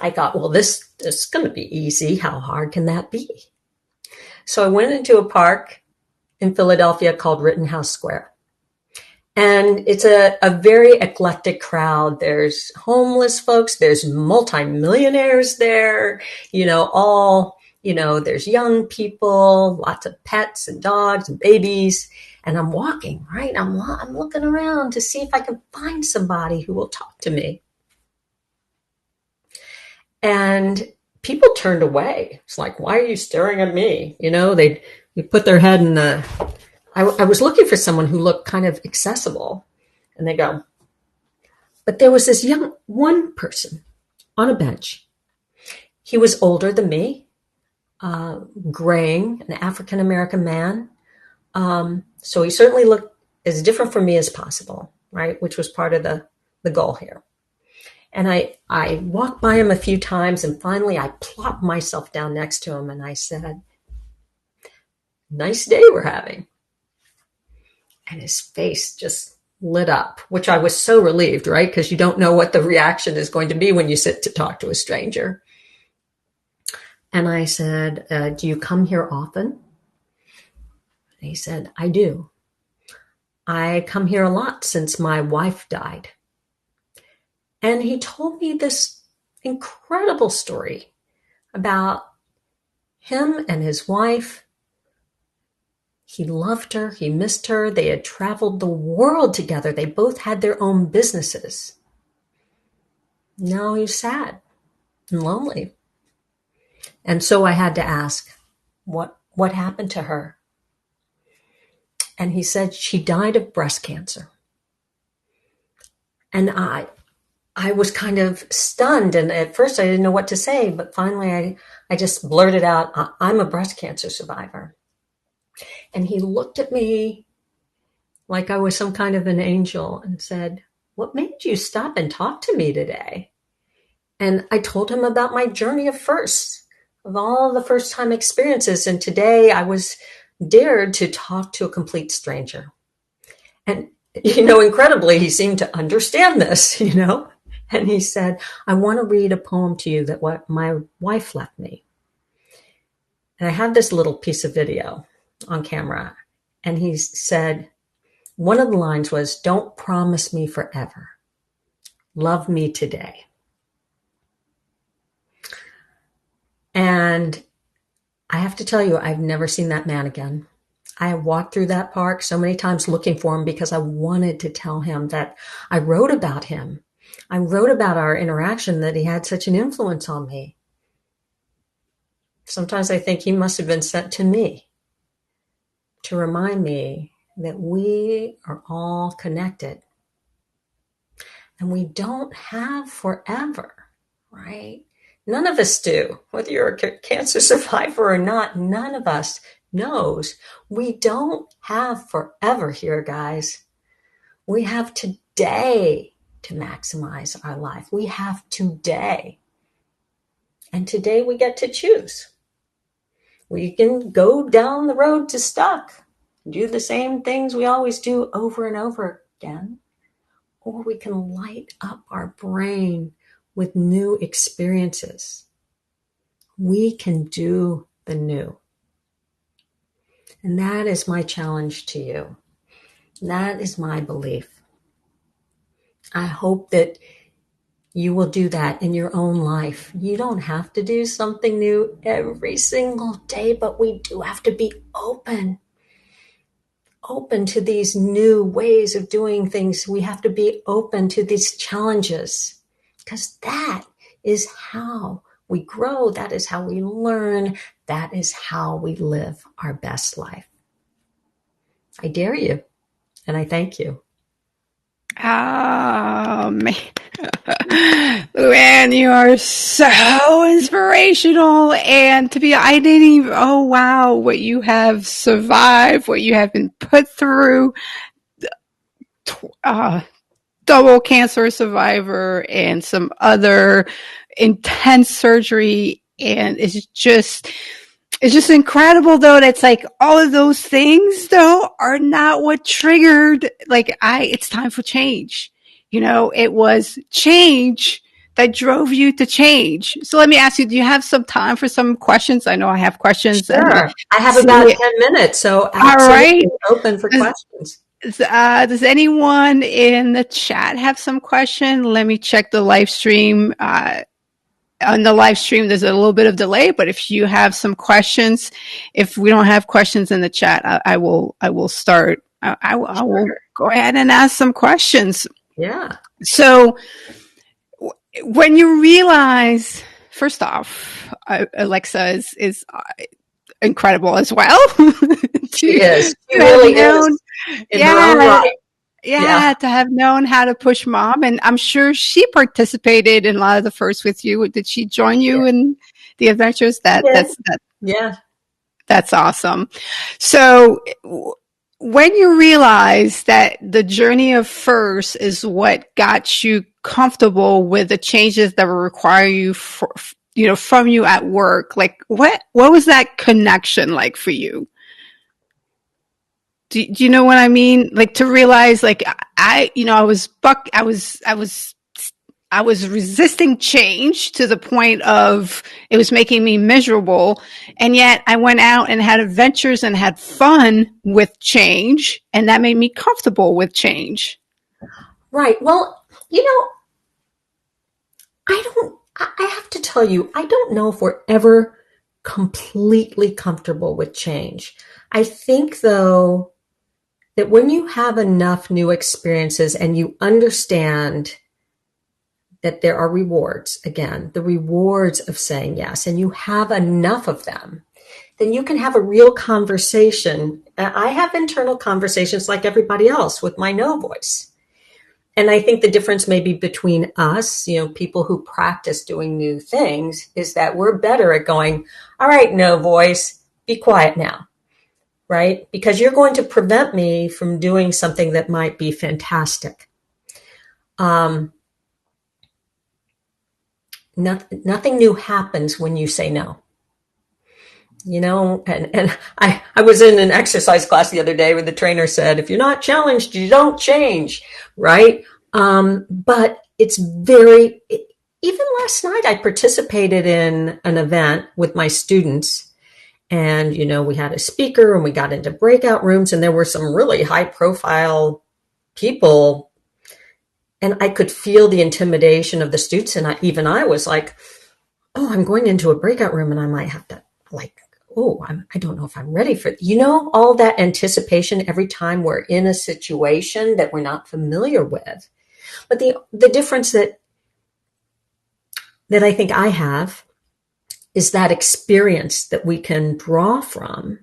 I thought, well, this is going to be easy. How hard can that be? So I went into a park in Philadelphia called Rittenhouse Square. And it's a very eclectic crowd. There's homeless folks. There's multimillionaires there, there's young people, lots of pets and dogs and babies. And I'm walking, right? I'm looking around to see if I can find somebody who will talk to me. And people turned away. It's like, why are you staring at me? They put their head in the, I was looking for someone who looked kind of accessible. And they go, but there was this one person on a bench. He was older than me, graying, an African-American man. So he certainly looked as different from me as possible, right? Which was part of the goal here. And I walked by him a few times, and finally I plopped myself down next to him and I said, nice day we're having. And his face just lit up, which I was so relieved, right? Because you don't know what the reaction is going to be when you sit to talk to a stranger. And I said, do you come here often? And he said, I do. I come here a lot since my wife died. And he told me this incredible story about him and his wife. He loved her. He missed her. They had traveled the world together. They both had their own businesses. Now he's sad and lonely. And so I had to ask, what happened to her? And he said she died of breast cancer. And I was kind of stunned. And at first I didn't know what to say, but finally I just blurted out, I'm a breast cancer survivor. And he looked at me like I was some kind of an angel and said, what made you stop and talk to me today? And I told him about my journey of firsts, of all the first time experiences. And today I was dared to talk to a complete stranger. And, incredibly, he seemed to understand this, And he said, I want to read a poem to you that what my wife left me. And I have this little piece of video on camera. And he said, one of the lines was, don't promise me forever. Love me today. And I have to tell you, I've never seen that man again. I walked through that park so many times looking for him because I wanted to tell him that I wrote about him. I wrote about our interaction, that he had such an influence on me. Sometimes I think he must have been sent to me to remind me that we are all connected. And we don't have forever, right? None of us do. Whether you're a cancer survivor or not, none of us knows. We don't have forever here, guys. We have today to maximize our life. We have today. And today we get to choose. We can go down the road to stuck, do the same things we always do over and over again. Or we can light up our brain with new experiences. We can do the new. And that is my challenge to you. That is my belief. I hope that you will do that in your own life. You don't have to do something new every single day, but we do have to be open to these new ways of doing things. We have to be open to these challenges, because that is how we grow. That is how we learn. That is how we live our best life. I dare you, and I thank you. Oh, man. Lu Ann, you are so inspirational. And I didn't even, oh, wow, what you have survived, what you have been put through. Double cancer survivor and some other intense surgery. And it's just incredible, though. That's like all of those things, though, are not what triggered, it's time for change. It was change that drove you to change. So let me ask you, do you have some time for some questions? I know I have questions. Sure. I have about 10 minutes, so absolutely open for questions. Does anyone in the chat have some question? Let me check the live stream. On the live stream, there's a little bit of delay, but if you have some questions, if we don't have questions in the chat, I will start. I will go ahead and ask some questions. Yeah. So when you realize first off, Alexa is incredible as well. She is. She to have really known, is in her own yeah, right. Yeah. to have known how to push mom. And I'm sure she participated in a lot of the firsts with you. Did she join you in the adventures? Yeah. That's awesome. So when you realize that the journey of first is what got you comfortable with the changes that will require you from you at work, like what was that connection like for you? Do you know what I mean? Like to realize, like I was resisting change to the point of it was making me miserable. And yet I went out and had adventures and had fun with change. And that made me comfortable with change. Right. Well, I have to tell you, I don't know if we're ever completely comfortable with change. I think, though, that when you have enough new experiences and you understand that there are rewards, again, the rewards of saying yes, and you have enough of them, then you can have a real conversation. I have internal conversations like everybody else with my no voice. And I think the difference maybe between us, people who practice doing new things, is that we're better at going, all right, no voice, be quiet now, right? Because you're going to prevent me from doing something that might be fantastic. Nothing new happens when you say no. And I was in an exercise class the other day where the trainer said, if you're not challenged, you don't change, right? But it's even last night I participated in an event with my students, and, we had a speaker and we got into breakout rooms, and there were some really high profile people, and I could feel the intimidation of the students. And I was like, oh, I'm going into a breakout room and I might have to I don't know if I'm ready for, all that anticipation every time we're in a situation that we're not familiar with. But the difference that I think I have is that experience that we can draw from.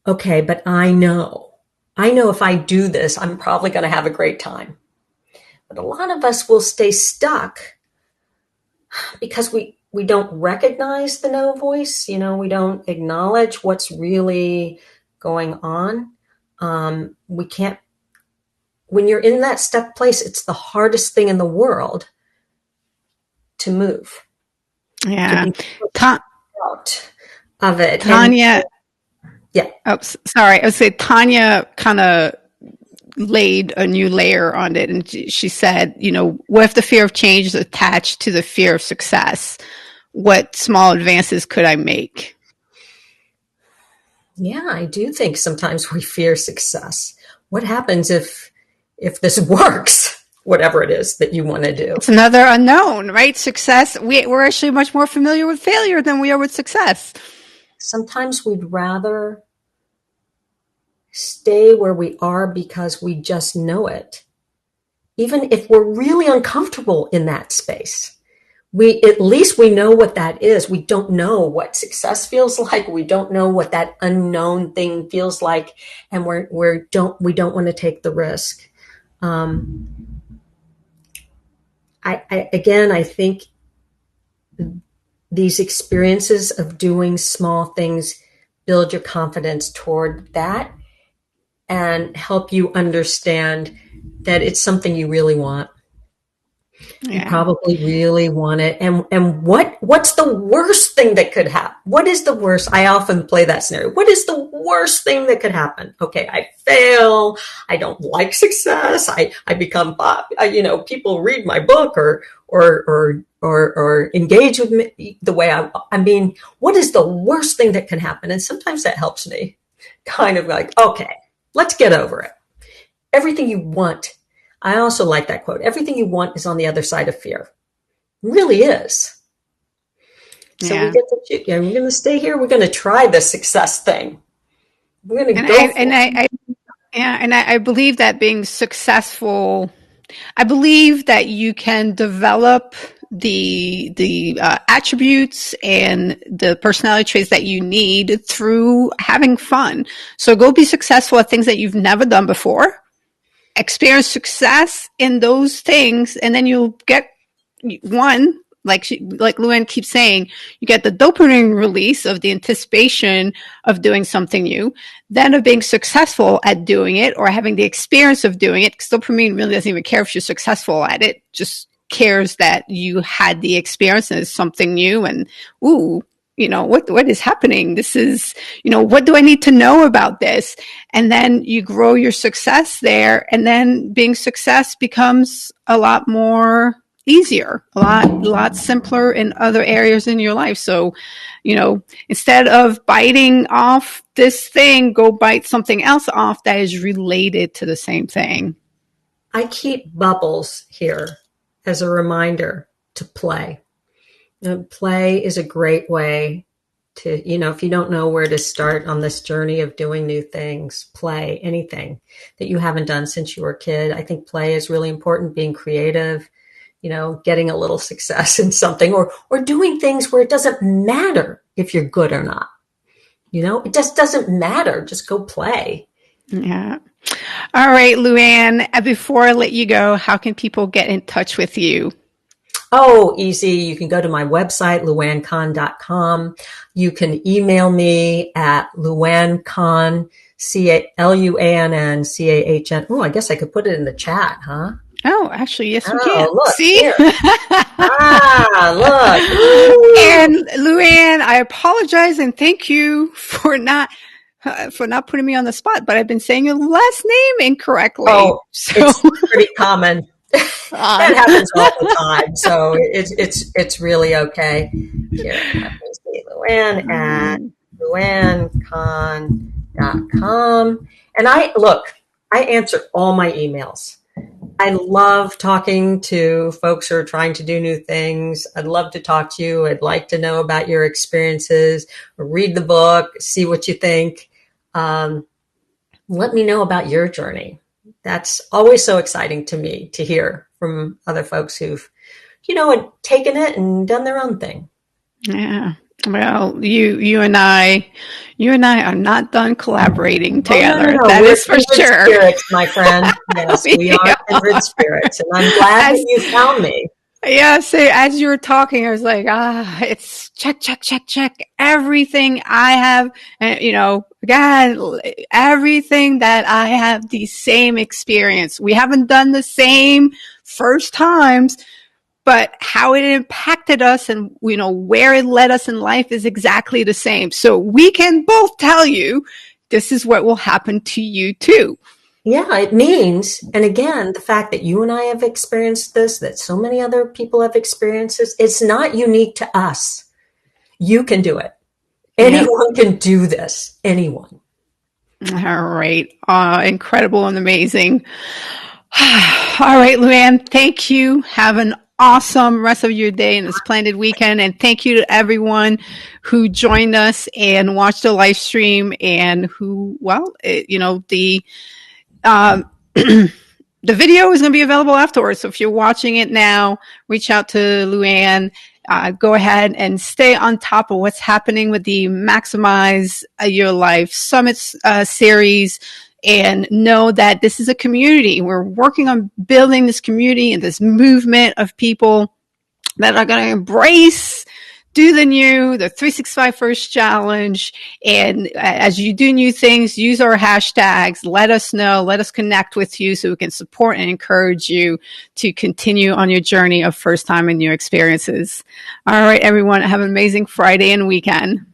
Okay, but I know if I do this, I'm probably going to have a great time. But a lot of us will stay stuck because we don't recognize the no voice. We don't acknowledge what's really going on. We can't, when you're in that stuck place, it's the hardest thing in the world to move. Yeah. To be out of it. Tanya. Yeah. Oh, sorry. I would say Tanya kind of laid a new layer on it. And she said, what if the fear of change is attached to the fear of success? What small advances could I make? Yeah, I do think sometimes we fear success. What happens if this works, whatever it is that you want to do? It's another unknown, right? Success, we're actually much more familiar with failure than we are with success. Sometimes we'd rather stay where we are because we just know it. Even if we're really uncomfortable in that space. At least we know what that is. We don't know what success feels like. We don't know what that unknown thing feels like. And we don't want to take the risk. I think these experiences of doing small things build your confidence toward that and help you understand that it's something you really want. Yeah. You probably really want it. And what's the worst thing that could happen? What is the worst? I often play that scenario. What is the worst thing that could happen? Okay, I fail. I don't like success. I become, people read my book or engage with me the way I mean, what is the worst thing that can happen? And sometimes that helps me kind of like, okay, let's get over it. Everything you want. I also like that quote. Everything you want is on the other side of fear. It really is. So we get to, we're going to stay here. We're going to try the success thing. We're going to go. And I believe that being successful, I believe that you can develop the attributes and the personality traits that you need through having fun. So go be successful at things that you've never done before. Experience success in those things, and then you'll get one, like Lu Ann keeps saying, you get the dopamine release of the anticipation of doing something new, then of being successful at doing it or having the experience of doing it. Because dopamine really doesn't even care if you're successful at it, just cares that you had the experience and it's something new, and ooh, what is happening? This is, what do I need to know about this? And then you grow your success there, and then being success becomes a lot more easier, a lot simpler in other areas in your life. So, instead of biting off this thing, go bite something else off that is related to the same thing. I keep bubbles here as a reminder to play. Play is a great way to, if you don't know where to start on this journey of doing new things, play anything that you haven't done since you were a kid. I think play is really important, being creative, getting a little success in something or doing things where it doesn't matter if you're good or not. It just doesn't matter. Just go play. Yeah. All right, Lu Ann, before I let you go, how can people get in touch with you? Oh, easy. You can go to my website, luanncahn.com. You can email me at luanncahn, LUANNCAHN. Oh, I guess I could put it in the chat, huh? Oh, actually, yes, we can. Look, see? Look. Ooh. And Lu Ann, I apologize and thank you for not putting me on the spot, but I've been saying your last name incorrectly. Oh, so. It's pretty common. That happens all the time, so it's really okay. Here, let me see, Lu Ann at luanncahn.com. And I answer all my emails. I love talking to folks who are trying to do new things. I'd love to talk to you. I'd like to know about your experiences. Read the book, see what you think. Let me know about your journey. That's always so exciting to me to hear from other folks who've, taken it and done their own thing. Yeah. Well, you and I are not done collaborating together. No. That is for sure. Spirits, my friend. Yes, we are kindred spirits, and I'm glad that you found me. Yeah, so as you were talking, I was like, it's check. Everything I have, God, everything that I have the same experience. We haven't done the same first times, but how it impacted us and, where it led us in life is exactly the same. So we can both tell you this is what will happen to you too. Yeah, it means, and again, the fact that you and I have experienced this, that so many other people have experienced this, it's not unique to us. You can do it. Anyone can do this. Anyone. All right. Incredible and amazing. All right, Lu Ann, thank you. Have an awesome rest of your day and a splendid weekend. And thank you to everyone who joined us and watched the live stream and who, the video is going to be available afterwards. So if you're watching it now, reach out to Lu Ann. Go ahead and stay on top of what's happening with the Maximize Your Life Summit series, and know that this is a community. We're working on building this community and this movement of people that are going to embrace do the new, the 365 First Challenge. And as you do new things, use our hashtags. Let us know. Let us connect with you so we can support and encourage you to continue on your journey of first time and new experiences. All right, everyone. Have an amazing Friday and weekend.